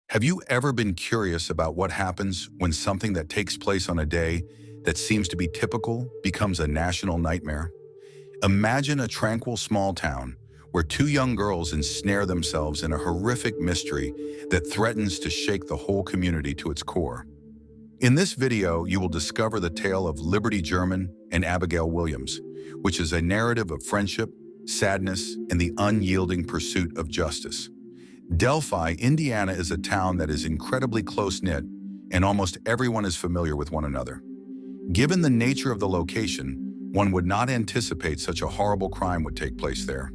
Have you ever been curious about what happens when something that takes place on a day that seems to be typical becomes a national nightmare? Imagine a tranquil small town where two young girls ensnare themselves in a horrific mystery that threatens to shake the whole community to its core. In this video, you will discover the tale of Liberty German and Abigail Williams, which is a narrative of friendship, sadness, and the unyielding pursuit of justice. Delphi, Indiana is a town that is incredibly close-knit, and almost everyone is familiar with one another. Given the nature of the location, one would not anticipate such a horrible crime would take place there.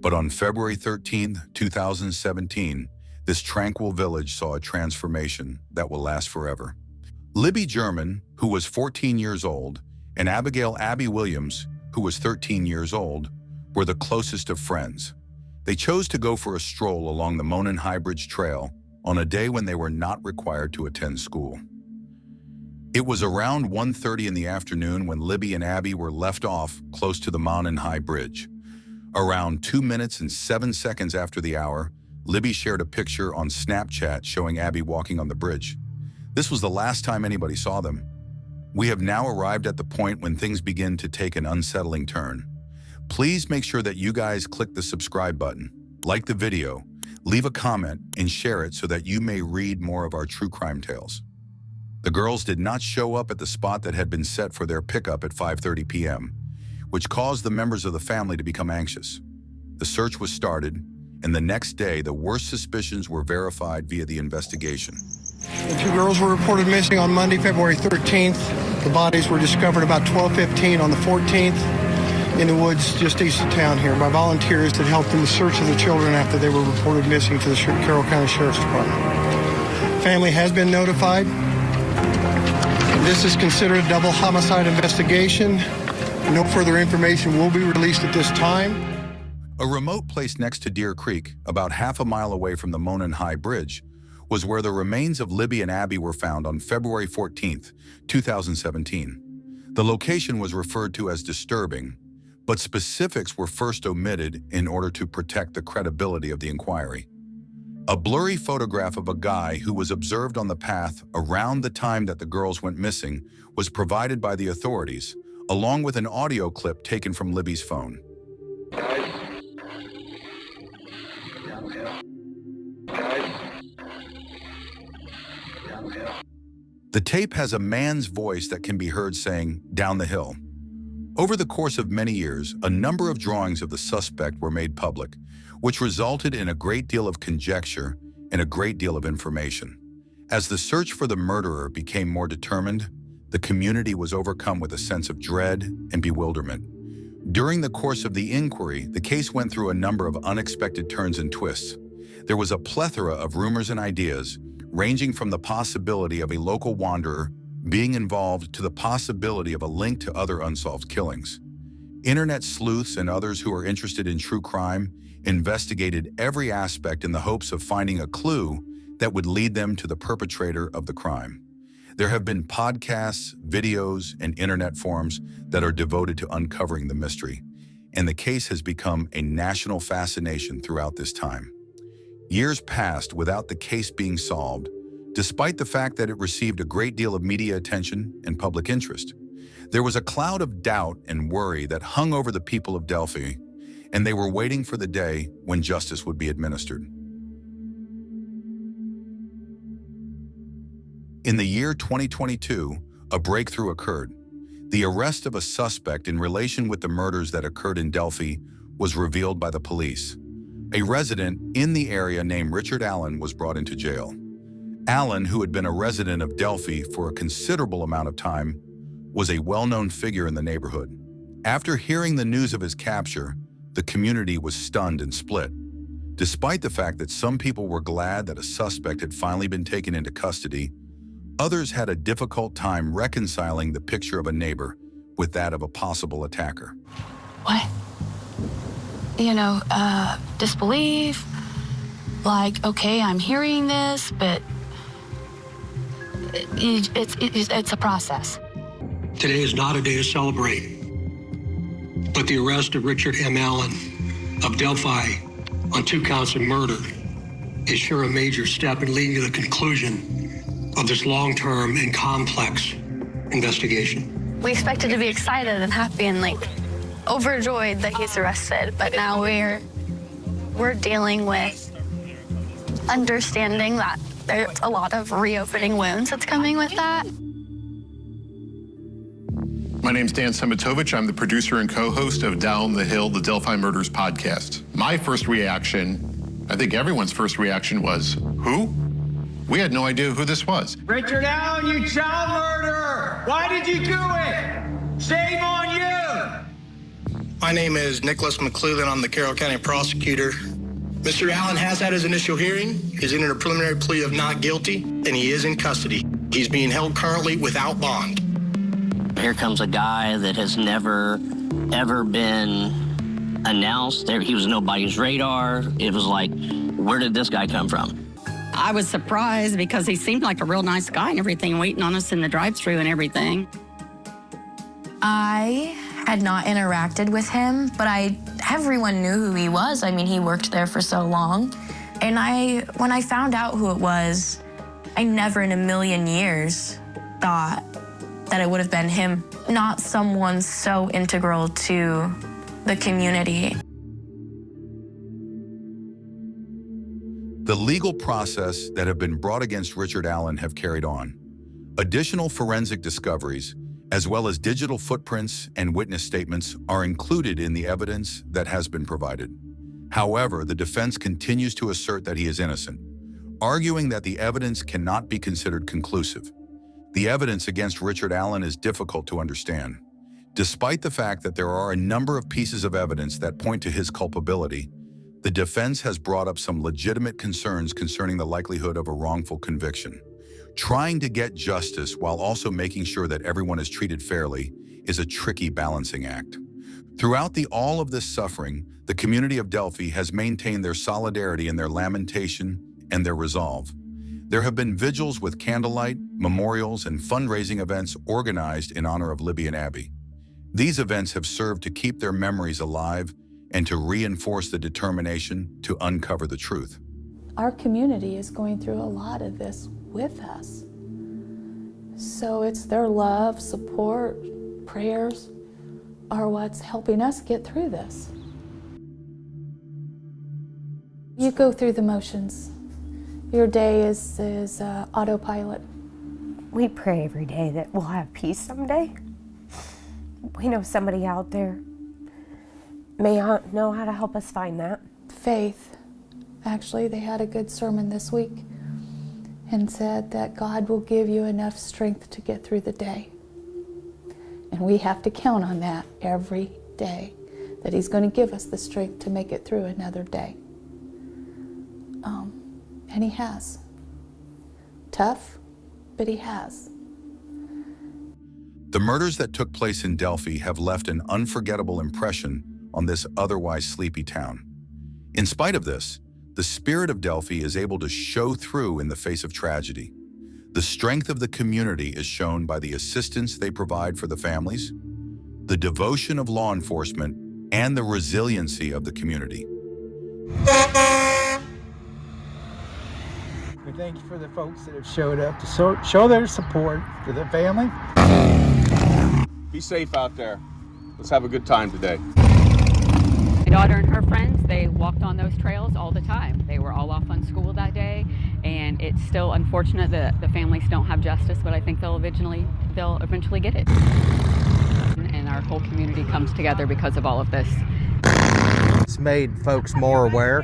But on February 13, 2017, this tranquil village saw a transformation that will last forever. Libby German, who was 14 years old, and Abigail Abby Williams, who was 13 years old, were the closest of friends. They chose to go for a stroll along the Monon High Bridge Trail on a day when they were not required to attend school. It was around 1:30 in the afternoon when Libby and Abby were left off close to the Monon High Bridge. Around 2 minutes and 7 seconds after the hour, Libby shared a picture on Snapchat showing Abby walking on the bridge. This was the last time anybody saw them. We have now arrived at the point when things begin to take an unsettling turn. Please make sure that you guys click the subscribe button, like the video, leave a comment, and share it so that you may read more of our true crime tales. The girls did not show up at the spot that had been set for their pickup at 5:30 p.m., which caused the members of the family to become anxious. The search was started, and the next day, the worst suspicions were verified via the investigation. The two girls were reported missing on Monday, February 13th. The bodies were discovered about 12:15 on the 14th in the woods just east of town here by volunteers that helped in the search of the children after they were reported missing to the Carroll County Sheriff's Department. Family has been notified. This is considered a double homicide investigation. No further information will be released at this time. A remote place next to Deer Creek, about half a mile away from the Monon High Bridge, was where the remains of Libby and Abby were found on February 14th, 2017. The location was referred to as disturbing, but specifics were first omitted in order to protect the credibility of the inquiry. A blurry photograph of a guy who was observed on the path around the time that the girls went missing was provided by the authorities, along with an audio clip taken from Libby's phone. The tape has a man's voice that can be heard saying, "Down the hill." Over the course of many years, a number of drawings of the suspect were made public, which resulted in a great deal of conjecture and a great deal of information. As the search for the murderer became more determined, the community was overcome with a sense of dread and bewilderment. During the course of the inquiry, the case went through a number of unexpected turns and twists. There was a plethora of rumors and ideas, ranging from the possibility of a local wanderer being involved to the possibility of a link to other unsolved killings. Internet sleuths and others who are interested in true crime investigated every aspect in the hopes of finding a clue that would lead them to the perpetrator of the crime. There have been podcasts, videos, and internet forums that are devoted to uncovering the mystery, and the case has become a national fascination throughout this time. Years passed without the case being solved, despite the fact that it received a great deal of media attention and public interest. There was a cloud of doubt and worry that hung over the people of Delphi, and they were waiting for the day when justice would be administered. In the year 2022, a breakthrough occurred. The arrest of a suspect in relation with the murders that occurred in Delphi was revealed by the police. A resident in the area named Richard Allen was brought into jail. Allen, who had been a resident of Delphi for a considerable amount of time, was a well-known figure in the neighborhood. After hearing the news of his capture, the community was stunned and split. Despite the fact that some people were glad that a suspect had finally been taken into custody, others had a difficult time reconciling the picture of a neighbor with that of a possible attacker. What? Disbelief. Like, okay, I'm hearing this, but it's a process. Today is not a day to celebrate, but the arrest of Richard M. Allen of Delphi on 2 counts of murder is sure a major step in leading to the conclusion of this long-term and complex investigation. We expected to be excited and happy and like overjoyed that he's arrested, but now we're dealing with understanding that there's a lot of reopening wounds that's coming with that. My name's Dan Semitovich. I'm the producer and co-host of Down the Hill, the Delphi Murders podcast. My first reaction, I think everyone's first reaction was, who? We had no idea who this was. Richard Allen, you child murderer! Why did you do it? Shame on you! My name is Nicholas McClellan. I'm the Carroll County prosecutor. Mr. Allen has had his initial hearing. He's entered a preliminary plea of not guilty, and he is in custody. He's being held currently without bond. Here comes a guy that has never, ever been announced. He was nobody's radar. It was like, where did this guy come from? I was surprised because he seemed like a real nice guy and everything, waiting on us in the drive-thru and everything. I had not interacted with him, but everyone knew who he was. I mean, he worked there for so long. And when I found out who it was, I never in a million years thought that it would have been him, not someone so integral to the community. The legal process that have been brought against Richard Allen have carried on. Additional forensic discoveries, as well as digital footprints and witness statements, are included in the evidence that has been provided. However, the defense continues to assert that he is innocent, arguing that the evidence cannot be considered conclusive. The evidence against Richard Allen is difficult to understand. Despite the fact that there are a number of pieces of evidence that point to his culpability, the defense has brought up some legitimate concerns concerning the likelihood of a wrongful conviction. Trying to get justice while also making sure that everyone is treated fairly is a tricky balancing act. Throughout all of this suffering, the community of Delphi has maintained their solidarity in their lamentation and their resolve. There have been vigils with candlelight, memorials, and fundraising events organized in honor of Libby and Abby. These events have served to keep their memories alive and to reinforce the determination to uncover the truth. Our community is going through a lot of this with us. So it's their love, support, prayers are what's helping us get through this. You go through the motions. Your day is autopilot. We pray every day that we'll have peace someday. We know somebody out there may know how to help us find that. Faith. Actually, they had a good sermon this week and said that God will give you enough strength to get through the day. And we have to count on that every day, that He's going to give us the strength to make it through another day. And He has. Tough, but He has. The murders that took place in Delphi have left an unforgettable impression on this otherwise sleepy town. In spite of this, the spirit of Delphi is able to show through in the face of tragedy. The strength of the community is shown by the assistance they provide for the families, the devotion of law enforcement, and the resiliency of the community. We thank you for the folks that have showed up to show their support to the family. Be safe out there. Let's have a good time today. My daughter and her friends, they walked on those trails all the time. They were all off on school that day, and it's still unfortunate that the families don't have justice, but I think they'll eventually get it. And our whole community comes together because of all of this. It's made folks more aware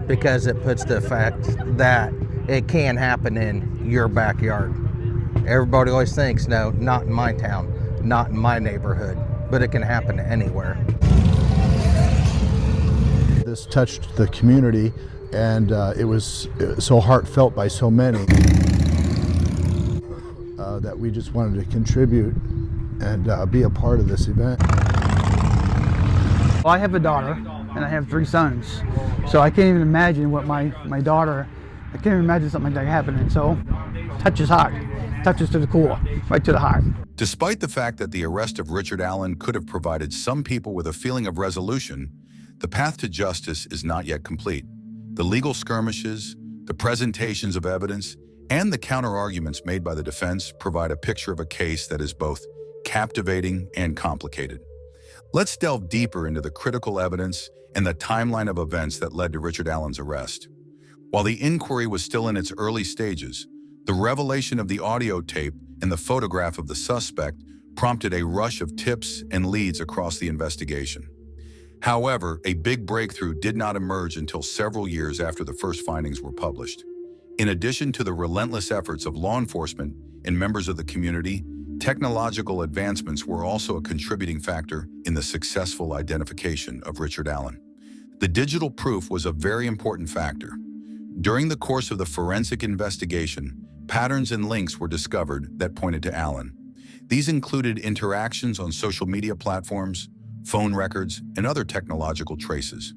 because it puts the fact that it can happen in your backyard. Everybody always thinks, no, not in my town, not in my neighborhood, but it can happen anywhere. This touched the community, and it was so heartfelt by so many that we just wanted to contribute and be a part of this event. Well, I have a daughter and I have 3 sons, so I can't even imagine what my daughter, I can't even imagine something like that happening. So touches hard, touches to the core, right to the heart. Despite the fact that the arrest of Richard Allen could have provided some people with a feeling of resolution, the path to justice is not yet complete. The legal skirmishes, the presentations of evidence, and the counter-arguments made by the defense provide a picture of a case that is both captivating and complicated. Let's delve deeper into the critical evidence and the timeline of events that led to Richard Allen's arrest. While the inquiry was still in its early stages, the revelation of the audio tape and the photograph of the suspect prompted a rush of tips and leads across the investigation. However, a big breakthrough did not emerge until several years after the first findings were published. In addition to the relentless efforts of law enforcement and members of the community, technological advancements were also a contributing factor in the successful identification of Richard Allen. The digital proof was a very important factor. During the course of the forensic investigation, patterns and links were discovered that pointed to Allen. These included interactions on social media platforms, phone records, and other technological traces.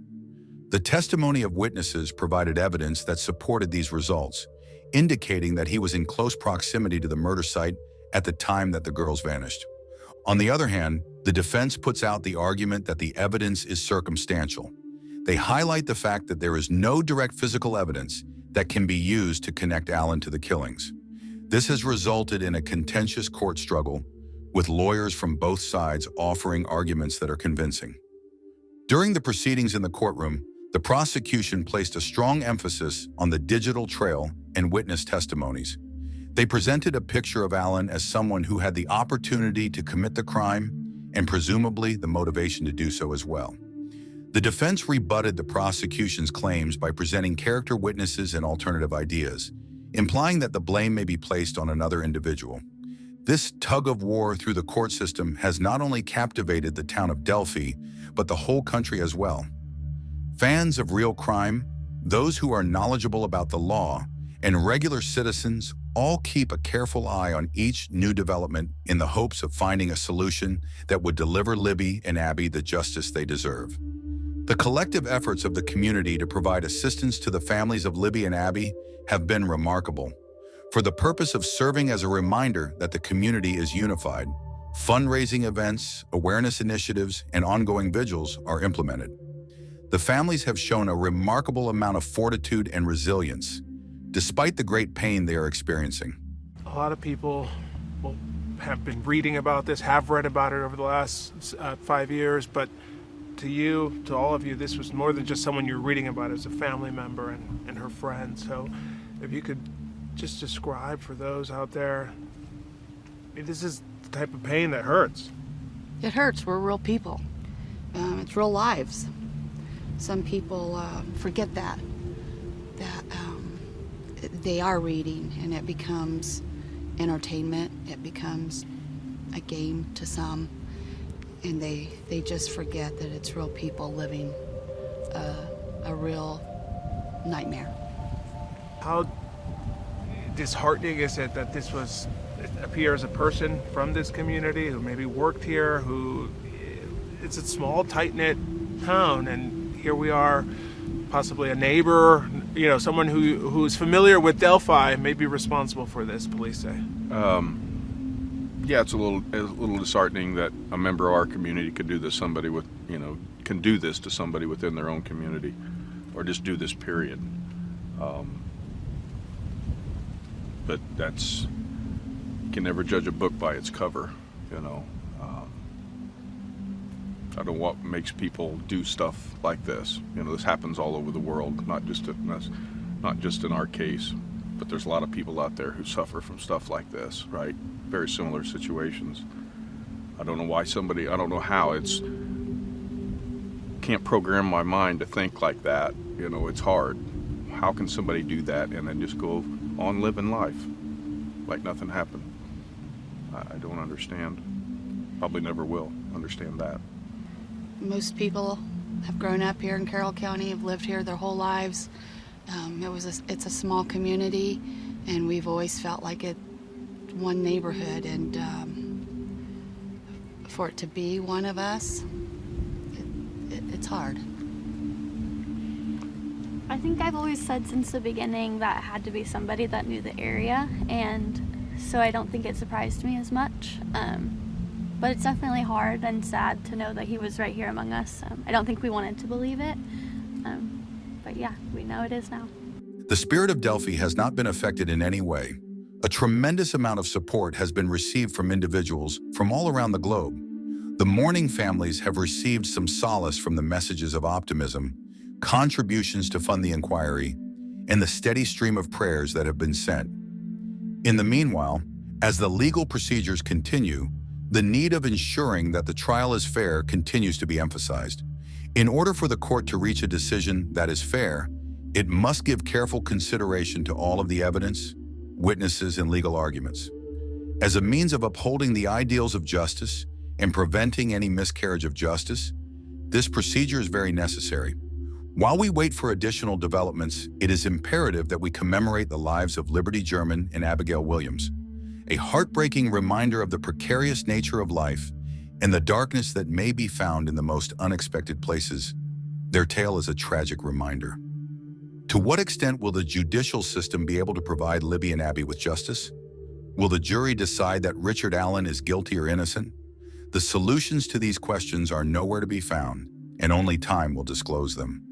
The testimony of witnesses provided evidence that supported these results, indicating that he was in close proximity to the murder site at the time that the girls vanished. On the other hand, the defense puts out the argument that the evidence is circumstantial. They highlight the fact that there is no direct physical evidence that can be used to connect Allen to the killings. This has resulted in a contentious court struggle, with lawyers from both sides offering arguments that are convincing. During the proceedings in the courtroom, the prosecution placed a strong emphasis on the digital trail and witness testimonies. They presented a picture of Allen as someone who had the opportunity to commit the crime and presumably the motivation to do so as well. The defense rebutted the prosecution's claims by presenting character witnesses and alternative ideas, implying that the blame may be placed on another individual. This tug-of-war through the court system has not only captivated the town of Delphi, but the whole country as well. Fans of real crime, those who are knowledgeable about the law, and regular citizens all keep a careful eye on each new development in the hopes of finding a solution that would deliver Libby and Abby the justice they deserve. The collective efforts of the community to provide assistance to the families of Libby and Abby have been remarkable. For the purpose of serving as a reminder that the community is unified, fundraising events, awareness initiatives, and ongoing vigils are implemented. The families have shown a remarkable amount of fortitude and resilience, despite the great pain they are experiencing. A lot of people have been reading about this, have read about it over the last 5 years, but to you, to all of you, this was more than just someone you're reading about. It was a family member and her friend. So if you could just describe for those out there, I mean, this is the type of pain that hurts. It hurts. We're real people. It's real lives. Some people forget that they are reading, and it becomes entertainment. It becomes a game to some, and they just forget that it's real people living a real nightmare. How disheartening is it that it appears a person from this community who maybe worked here, it's a small, tight-knit town, and here we are, possibly a neighbor, someone who's familiar with Delphi may be responsible for this, police say. Yeah, it's a little disheartening that a member of our community could do this can do this to somebody within their own community, or just do this, period. But you can never judge a book by its cover, I don't know what makes people do stuff like this. This happens all over the world, not just in our case, but there's a lot of people out there who suffer from stuff like this, right? Very similar situations. I don't know how can't program my mind to think like that. It's hard. How can somebody do that and then just go on living life like nothing happened? I don't understand. Probably never will understand that. Most people have grown up here in Carroll County, have lived here their whole lives. It's a small community, and we've always felt like one neighborhood, and for it to be one of us, it's hard. I think I've always said since the beginning that it had to be somebody that knew the area, and so I don't think it surprised me as much. But it's definitely hard and sad to know that he was right here among us. I don't think we wanted to believe it, but But yeah, we know it is now. The spirit of Delphi has not been affected in any way. A tremendous amount of support has been received from individuals from all around the globe. The mourning families have received some solace from the messages of optimism, contributions to fund the inquiry, and the steady stream of prayers that have been sent. In the meanwhile, as the legal procedures continue, the need of ensuring that the trial is fair continues to be emphasized. In order for the court to reach a decision that is fair, it must give careful consideration to all of the evidence, witnesses, and legal arguments. As a means of upholding the ideals of justice and preventing any miscarriage of justice, this procedure is very necessary. While we wait for additional developments, it is imperative that we commemorate the lives of Liberty German and Abigail Williams, a heartbreaking reminder of the precarious nature of life and the darkness that may be found in the most unexpected places. Their tale is a tragic reminder. To what extent will the judicial system be able to provide Libby and Abby with justice? Will the jury decide that Richard Allen is guilty or innocent? The solutions to these questions are nowhere to be found, and only time will disclose them.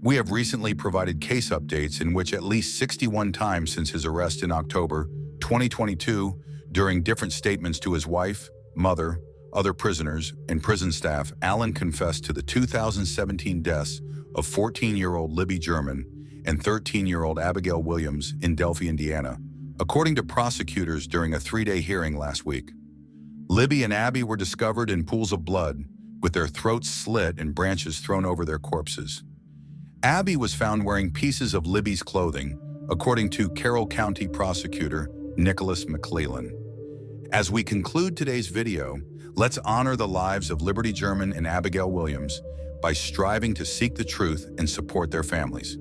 We have recently provided case updates in which at least 61 times since his arrest in October 2022, during different statements to his wife, mother, other prisoners, and prison staff, Allen confessed to the 2017 deaths of 14-year-old Libby German and 13-year-old Abigail Williams in Delphi, Indiana, according to prosecutors during a 3-day hearing last week. Libby and Abby were discovered in pools of blood, with their throats slit and branches thrown over their corpses. Abby was found wearing pieces of Libby's clothing, according to Carroll County prosecutor Nicholas McClellan. As we conclude today's video, let's honor the lives of Liberty German and Abigail Williams by striving to seek the truth and support their families.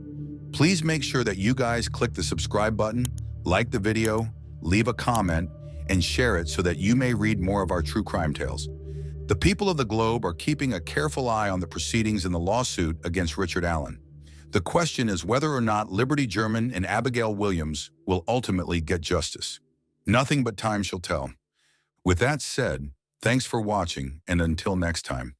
Please make sure that you guys click the subscribe button, like the video, leave a comment, and share it so that you may read more of our true crime tales. The people of the globe are keeping a careful eye on the proceedings in the lawsuit against Richard Allen. The question is whether or not Liberty German and Abigail Williams will ultimately get justice. Nothing but time shall tell. With that said, thanks for watching, and until next time.